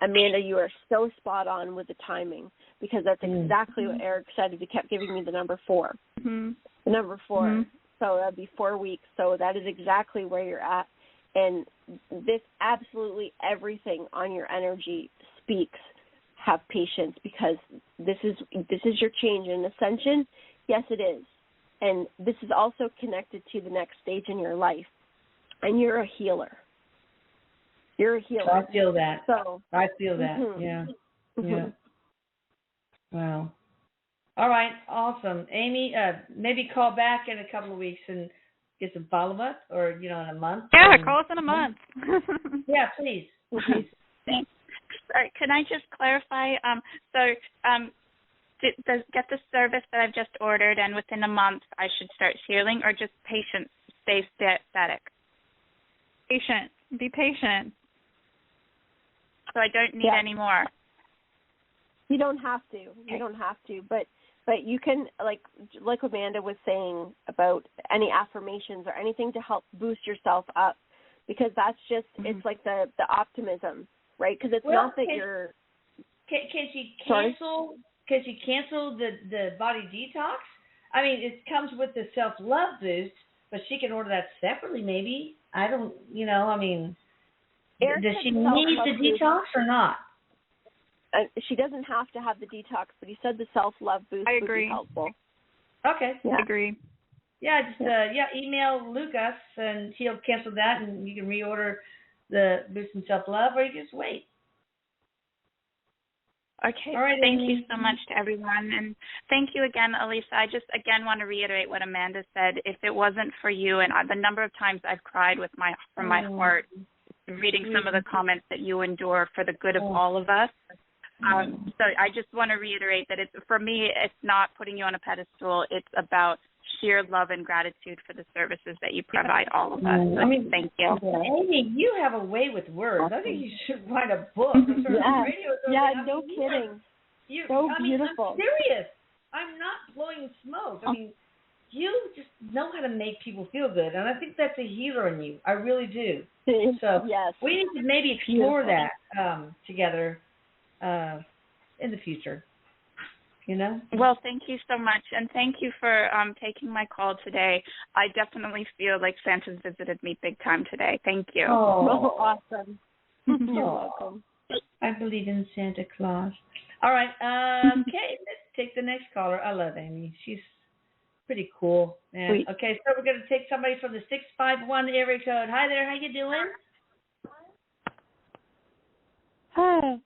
C: Amanda, you are so spot on with the timing, because that's exactly what Erik said. He kept giving me the number 4.
D: Mm-hmm.
C: The number 4.
D: Mm-hmm.
C: So that'd be 4 weeks. So that is exactly where you're at. And this, absolutely everything on your energy speaks. Have patience, because this is your change. In Ascension, yes, it is. And this is also connected to the next stage in your life. And you're a healer. You're a healer.
B: I feel that.
C: So
B: I feel that.
C: Mm-hmm.
B: Yeah.
C: Mm-hmm.
B: Yeah. Wow. All right. Awesome. Amy, maybe call back in a couple of weeks and get some follow-up, or, in a month.
D: Yeah, call us in a month.
B: Yeah, please. Please.
E: Thanks. Sorry, can I just clarify? Get the service that I've just ordered, and within a month I should start healing, or just patient, stay static?
D: Patient. Be patient.
E: So I don't need any more?
C: You don't have to. You don't have to. But you can, like Amanda was saying about any affirmations or anything to help boost yourself up, because that's just, it's like the optimism, right? Because it's not that you're...
B: Can she cancel... Can she cancel the body detox? I mean, it comes with the self-love boost, but she can order that separately maybe. I don't, does she need the detox or not?
C: She doesn't have to have the detox, but he said the self-love boost would be helpful.
B: Okay.
C: Yeah.
D: I agree.
B: Yeah, just email Lucas, and he'll cancel that, and you can reorder the boost and self-love, or you can just wait.
E: Okay.
B: All right,
E: thank
B: Amy.
E: you so much to everyone. And thank you again, Elisa. I just, again, want to reiterate what Amanda said. If it wasn't for you, and the number of times I've cried from my heart, reading some of the comments that you endure for the good of all of us. So I just want to reiterate that for me, it's not putting you on a pedestal. It's about sheer love and gratitude for the services that you provide all of us. So thank you.
B: Amy, you have a way with words. I think you should write a book.
C: No kidding. Beautiful.
B: I'm serious. I'm not blowing smoke. I mean, you just know how to make people feel good, and I think that's a healer in you. I really do. So we need to maybe explore that together in the future.
E: Well, thank you so much, and thank you for taking my call today. I definitely feel like Santa's visited me big time today. Thank you.
C: Oh, awesome. You're welcome.
B: I believe in Santa Claus. All right. Okay, let's take the next caller. I love Amy. She's pretty cool. Man. Okay, so we're going to take somebody from the 651 area code. Hi there. How you doing?
F: Hi.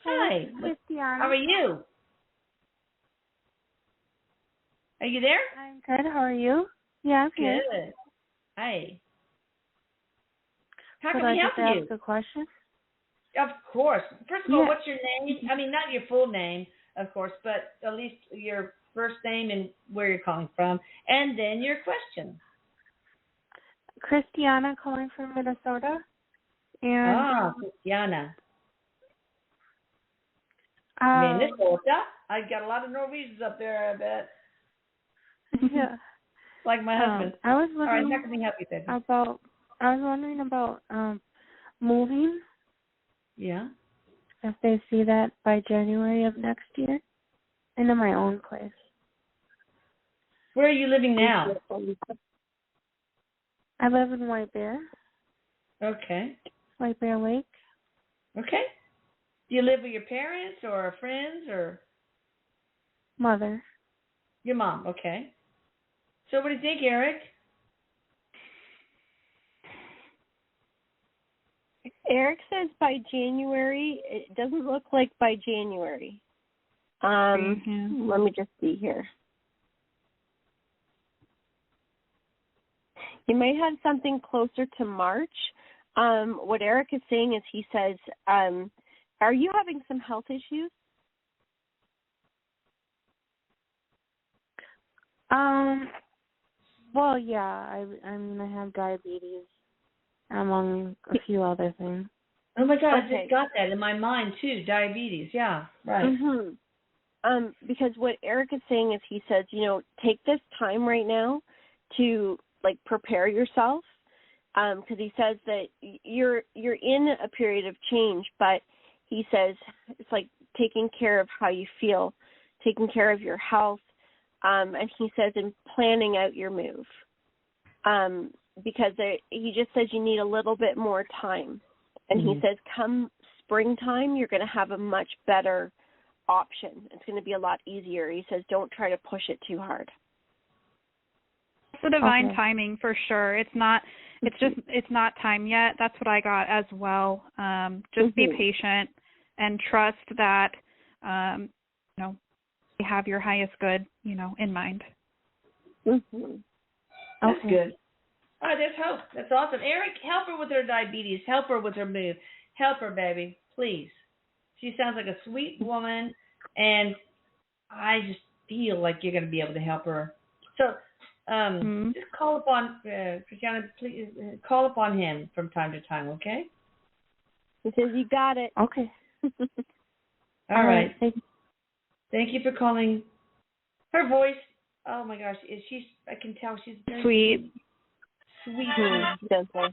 B: Hi.
F: Christiana.
B: How are you? Are you there?
F: I'm good. How are you? Yeah, I'm
B: good.
F: Good.
B: Hi. How
F: Could
B: can we help you?
F: Ask a question?
B: Of course. First of all, what's your name? I mean, not your full name, of course, but at least your first name and where you're calling from, and then your question.
F: Christiana calling from Minnesota. And
B: Christiana.
F: Minnesota.
B: I got a lot of Norwegians up there, I bet.
F: Yeah.
B: Like my husband.
F: I was
B: All right,
F: wondering
B: how can we help you, baby?
F: I was wondering about moving.
B: Yeah.
F: If they see that by January of next year, into my own place.
B: Where are you living now?
F: I live in White Bear.
B: Okay.
F: White Bear Lake.
B: Okay. Do you live with your parents or friends or?
F: Mother.
B: Your mom, okay. So what do you think, Erik?
C: Erik says by January. It doesn't look like by January. Let me just see here. You might have something closer to March. What Erik is saying is he says, are you having some health issues?
F: Well, yeah, I have diabetes, among a few other things.
B: Oh my God,
C: Okay.
B: I just got that in my mind too. Diabetes, yeah, right.
C: Mm-hmm. Because what Erik is saying is he says, take this time right now to prepare yourself. Because he says that you're in a period of change, but he says it's like taking care of how you feel, taking care of your health, and he says in planning out your move. Because he just says you need a little bit more time. And he says come springtime, you're going to have a much better option. It's going to be a lot easier. He says don't try to push it too hard.
D: It's the divine timing for sure. It's not time yet. That's what I got as well. Just be patient and trust that you have your highest good, in mind.
B: That's good. All right, there's hope. That's awesome. Erik, help her with her diabetes. Help her with her move. Help her, baby, please. She sounds like a sweet woman, and I just feel like you're going to be able to help her. So just call upon, Christiana, please call upon him from time to time, okay?
C: He says you got it.
F: Okay.
B: All right. Thank you for calling. Her voice, oh my gosh, I can tell she's very
D: Sweet.
B: Sweet.
C: Gentle.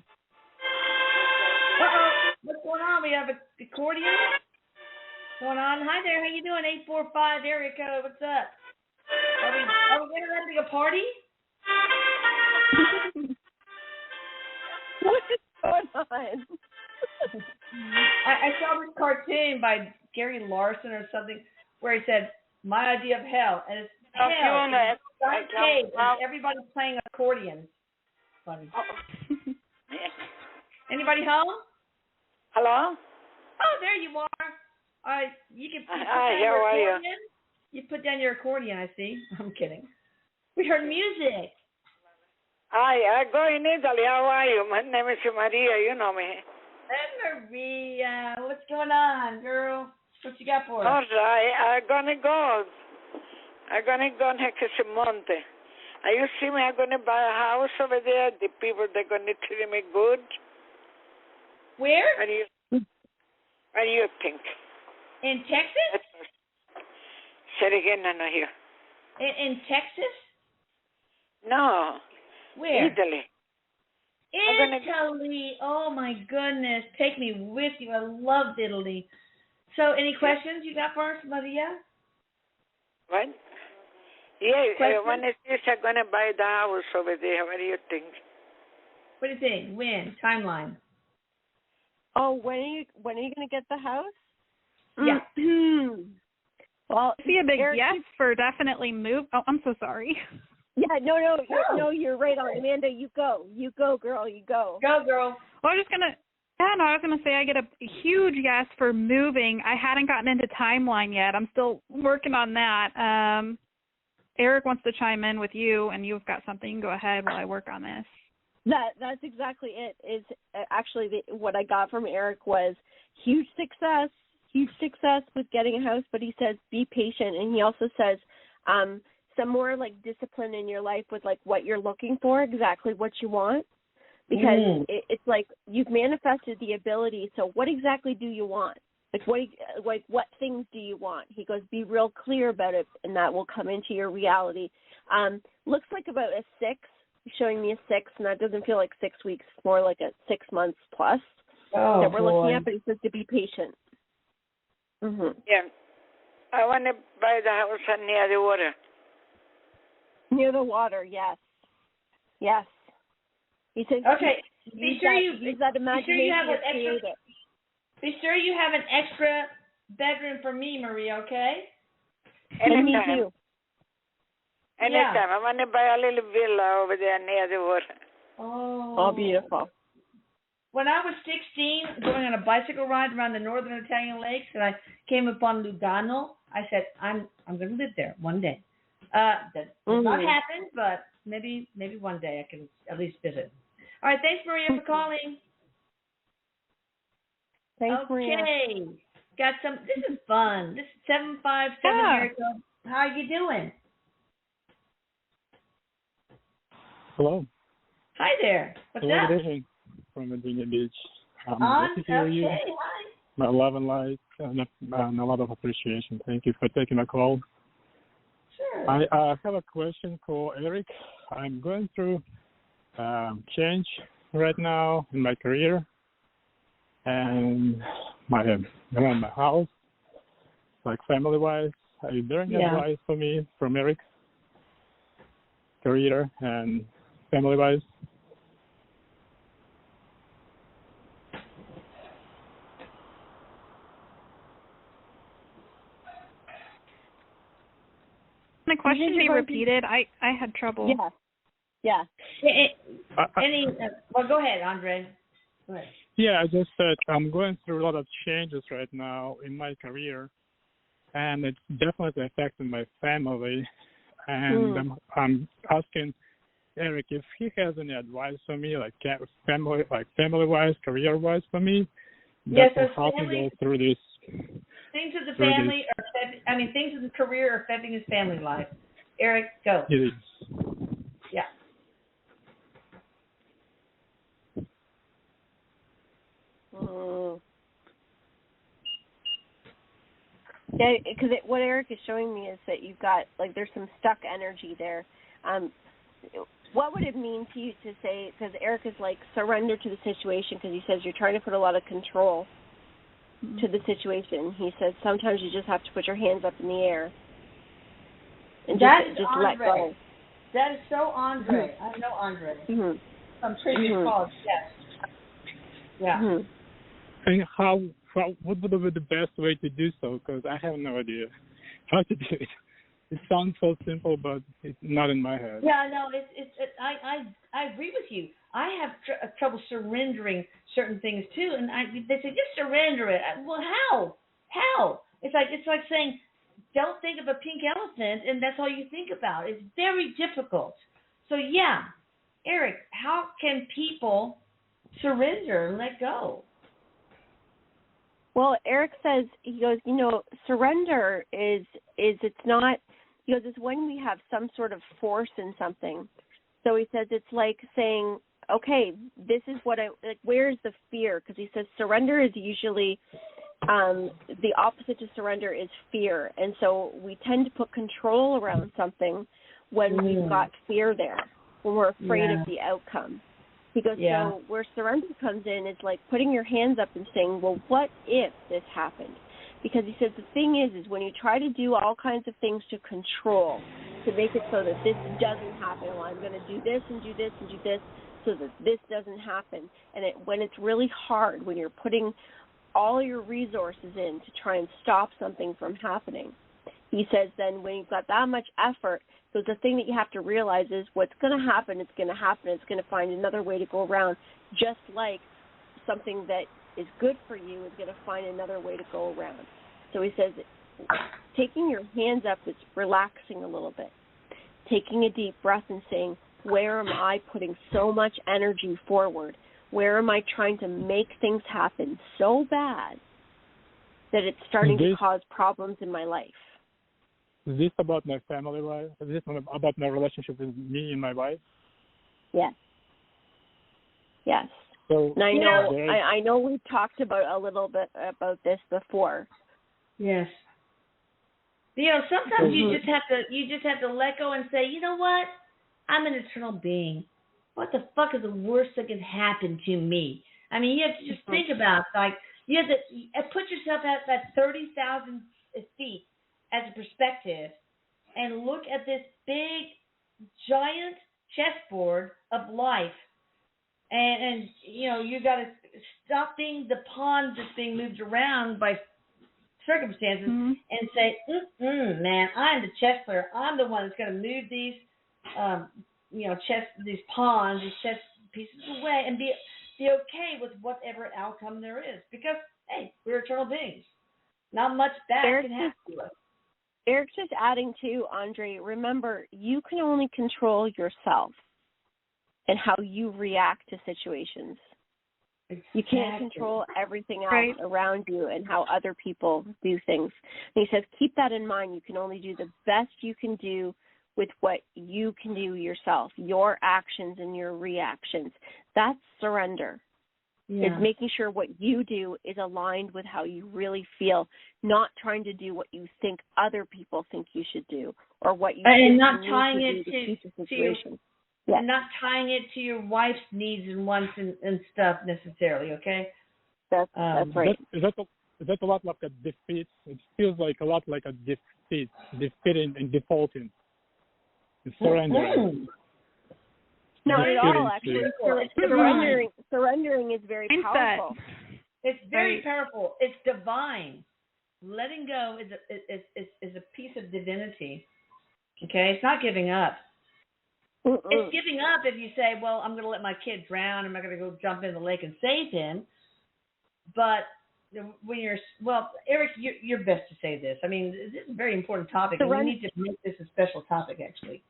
B: Uh-oh, what's going on? We have a accordion going on. Hi there, how you doing? 845 Erica, what's up? Are we having a party?
C: What is going on?
B: I saw this cartoon by Gary Larson or something where he said, my idea of hell, and it's hell. It's cave, and everybody's playing accordion. Funny. Anybody home?
G: Hello?
B: Oh, there you are. You can put
G: how
B: down your
G: are you?
B: accordion. You put down your accordion, I see. I'm kidding. We heard music.
G: Hi, I go in Italy. How are you? My name is Maria. You know me.
B: Hey, Maria. What's going on, girl? What you got for us?
G: All right. I'm going to go next month. You see me, I'm going to buy a house over there. The people, they're going to treat me good.
B: Where?
G: What do you think?
B: In Texas?
G: Say it again, I hear.
B: In Texas?
G: No.
B: Where?
G: Italy.
B: Italy. Oh, my goodness. Take me with you. I love Italy. So, any questions you got for us, Maria?
G: What? Yeah, when is this I'm going to buy the house over there? What do you think?
B: What do you think? When? Timeline?
C: Oh, when are you going to get the house?
B: Yeah.
D: Well, I see a big
C: Erik,
D: yes for definitely move. Oh, I'm so sorry.
C: Yeah, no, you're right on. Amanda, you go, girl, you go.
B: Go, girl.
D: Well, I was gonna say I get a huge yes for moving. I hadn't gotten into timeline yet. I'm still working on that. Erik wants to chime in with you, and you've got something. You can go ahead while I work on this.
C: That's exactly it. Is actually what I got from Erik was huge success with getting a house. But he says be patient, and he also says some more like discipline in your life with like what you're looking for, exactly what you want, because it's like you've manifested the ability. So what exactly do you want? Like what things do you want? He goes, be real clear about it, and that will come into your reality. Looks like about a 6. He's showing me a 6, and that doesn't feel like 6 weeks. It's more like a 6 months plus that we're looking at. But he says to be patient.
G: Yeah, I want to buy the house near the water.
C: Near the water, yes. Yes. He says,
B: okay. Be sure you
C: use that imagination to create it.
B: Be sure you have an extra bedroom for me, Marie, okay?
C: And me too.
G: Anytime. I want to buy a little villa over there near the water.
C: Oh, beautiful.
B: When I was 16, going on a bicycle ride around the northern Italian lakes, and I came upon Lugano, I said, I'm going to live there one day. That did not happen, but maybe one day I can at least visit. All right, thanks, Maria, for calling.
C: Thanks, Maria.
B: Okay, got some. This is fun. This is 757 Eric. How are you doing?
H: Hello.
B: Hi there. What's
H: Hello,
B: up?
H: good evening from Virginia Beach. Good to hear you.
B: Hi.
H: My love and light and a lot of appreciation. Thank you for taking my call.
B: Sure.
H: I have a question for Erik. I'm going through change right now in my career and around my house, like family-wise. Is there any advice for me from Erik? Career and family-wise?
D: The question be repeated. I had trouble.
C: Yeah.
B: Well, go ahead, Andre. Go ahead.
H: Yeah, I just said I'm going through a lot of changes right now in my career, and it's definitely affecting my family. And I'm asking Erik if he has any advice for me, like family-wise, career-wise for me.
B: Yes,
H: that will help me go through this.
B: Things of the family things of the career are affecting his family life. Erik, go.
H: It is.
B: Yeah.
C: Yeah, because what Erik is showing me is that you've got, like, there's some stuck energy there. What would it mean to you to say, because Erik is like, surrender to the situation, because he says you're trying to put a lot of control to the situation. He says sometimes you just have to put your hands up in the air and just let go.
B: That is so Andre. I know Andre. From previous calls, yes. Yeah.
H: And what would be the best way to do so? Because I have no idea how to do it. It sounds so simple, but it's not in my head.
B: Yeah, no, I agree with you. I have trouble surrendering certain things too, and they say just surrender it. Well, how? How? It's like saying don't think of a pink elephant, and that's all you think about. It's very difficult. So yeah, Erik, how can people surrender and let go?
C: Well, Erik says, he goes, surrender is it's not. He goes, it's when we have some sort of force in something. So he says it's like saying, okay, this is what where's the fear? Because he says surrender is usually, the opposite to surrender is fear. And so we tend to put control around something when we've got fear there, when we're afraid of the outcome. He goes, so where surrender comes in is like putting your hands up and saying, well, what if this happened? Because he says the thing is when you try to do all kinds of things to control, to make it so that this doesn't happen, well, I'm going to do this and do this and do this so that this doesn't happen. And when it's really hard, when you're putting all your resources in to try and stop something from happening, he says then when you've got that much effort, so the thing that you have to realize is what's going to happen, it's going to happen. It's going to find another way to go around, just like something that is good for you is going to find another way to go around. So he says taking your hands up is relaxing a little bit, taking a deep breath and saying, where am I putting so much energy forward? Where am I trying to make things happen so bad that it's starting to cause problems in my life?
H: this about my family life? Is this about my relationship with me and my wife?
C: Yes. Yes.
H: So,
C: and I know we've talked about a little bit about this before.
B: Yes. Sometimes you just have to let go and say, you know what? I'm an eternal being. What the fuck is the worst that can happen to me? I mean, you have to just think about, you have to put yourself at that 30,000 feet as a perspective and look at this big, giant chessboard of life. And you got to stop being the pawn that's being moved around by circumstances and say, man, I'm the chess player. I'm the one that's going to move these, these pawns, these chess pieces away, and be okay with whatever outcome there is. Because, hey, we're eternal beings. Not much bad can happen to us.
C: Erik's just adding to, Andre, remember, you can only control yourself and how you react to situations. Exactly. You can't control everything else around you and how other people do things. And he says, keep that in mind. You can only do the best you can do with what you can do yourself, your actions and your reactions. That's surrender. Yeah. It's making sure what you do is aligned with how you really feel, not trying to do what you think other people think you should do or what you
B: and not tying it
C: to yes.
B: Not tying it to your wife's needs and wants and stuff necessarily. Okay,
C: that's right.
H: Is that a lot like a defeat? It feels like a lot like a defeating and defaulting. Surrendering.
C: Not at all, actually. Surrendering is very powerful.
B: It's very powerful. It's divine. Letting go is a piece of divinity. Okay, it's not giving up. It's giving up if you say, well, I'm going to let my kid drown. I'm not going to go jump in the lake and save him. But when Erik, you're best to say this. I mean, this is a very important topic, and we need to make this a special topic, actually.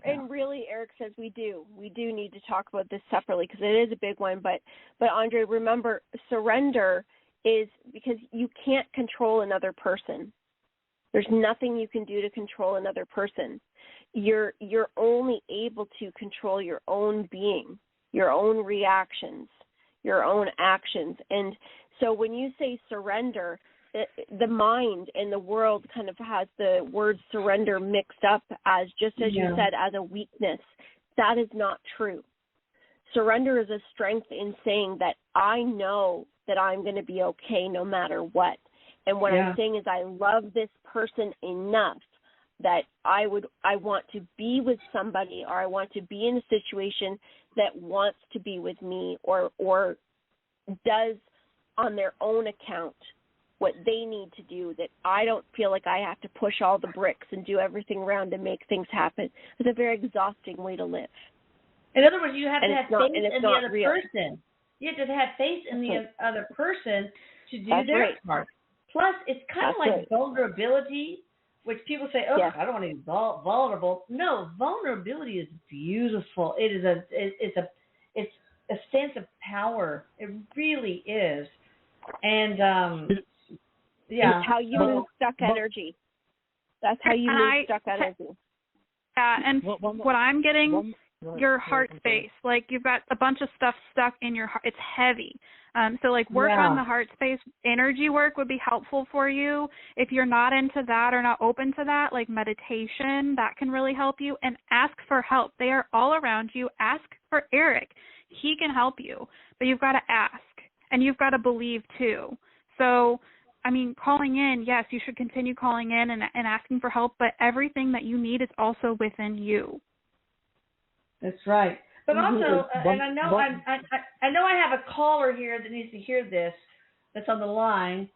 C: And really, Erik says we do need to talk about this separately because it is a big one. But Andre, remember, surrender is because you can't control another person. There's nothing you can do to control another person. You're only able to control your own being, your own reactions, your own actions. And so when you say surrender, the mind and the world kind of has the word surrender mixed up as, just as you said, as a weakness. That is not true. Surrender is a strength in saying that I know that I'm going to be okay no matter what. And what I'm saying is I love this person enough that I want to be with somebody, or I want to be in a situation that wants to be with me or does on their own account what they need to do, that I don't feel like I have to push all the bricks and do everything around to make things happen. It's a very exhausting way to live.
B: In other words, you have to have faith in the other person. You have to have faith in the other person to do their part. Plus, it's kind of like vulnerability, which people say, I don't want to be vulnerable. No, vulnerability is beautiful. It's a sense of power. It really is. And
C: it's how you move stuck energy. That's how you move stuck energy.
D: Yeah, and what I'm getting, your heart space. Like you've got a bunch of stuff stuck in your heart. It's heavy. So like work on the heart space. Energy work would be helpful for you. If you're not into that or not open to that, like meditation, that can really help you. And ask for help. They are all around you. Ask for Erik. He can help you. But you've got to ask. And you've got to believe too. So, I mean, calling in, yes, you should continue calling in and asking for help, but everything that you need is also within you.
B: That's right. But also, and I know I have a caller here that needs to hear this, that's on the line.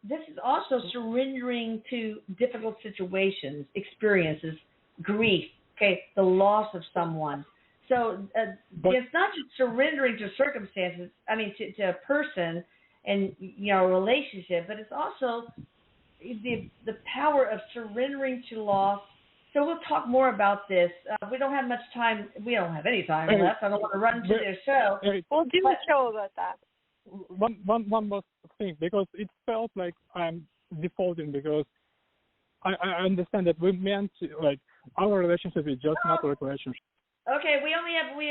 B: This is also surrendering to difficult situations, experiences, grief, the loss of someone. So it's not just surrendering to circumstances, to a person and, a relationship, but it's also the power of surrendering to loss. So we'll talk more about this. We don't have much time. We don't have any time left. I don't want to run to their show.
C: We'll do a show about that.
H: One more thing, because it felt like I'm defaulting, because I understand that we're meant to, like, our relationship is just not a relationship.
B: Okay, we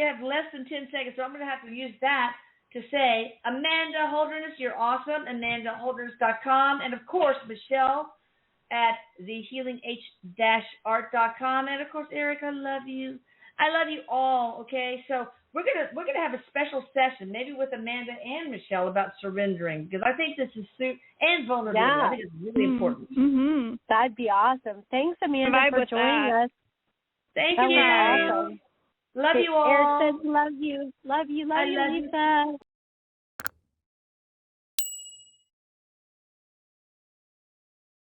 B: have less than 10 seconds, so I'm going to have to use that to say, Amanda Holderness, you're awesome, AmandaHolderness.com, and of course, Michelle at thehealing-art.com, and of course, Erik, I love you. I love you all, okay? So we're gonna have a special session, maybe with Amanda and Michelle, about surrendering, because I think this is and vulnerability.
C: Yeah.
B: I think it's really important.
C: Mm-hmm. That'd be awesome. Thanks, Amanda, for joining us.
B: Thank
C: that
B: you.
C: Was awesome.
B: Love you all.
C: Erik says love you. Love you, Lisa.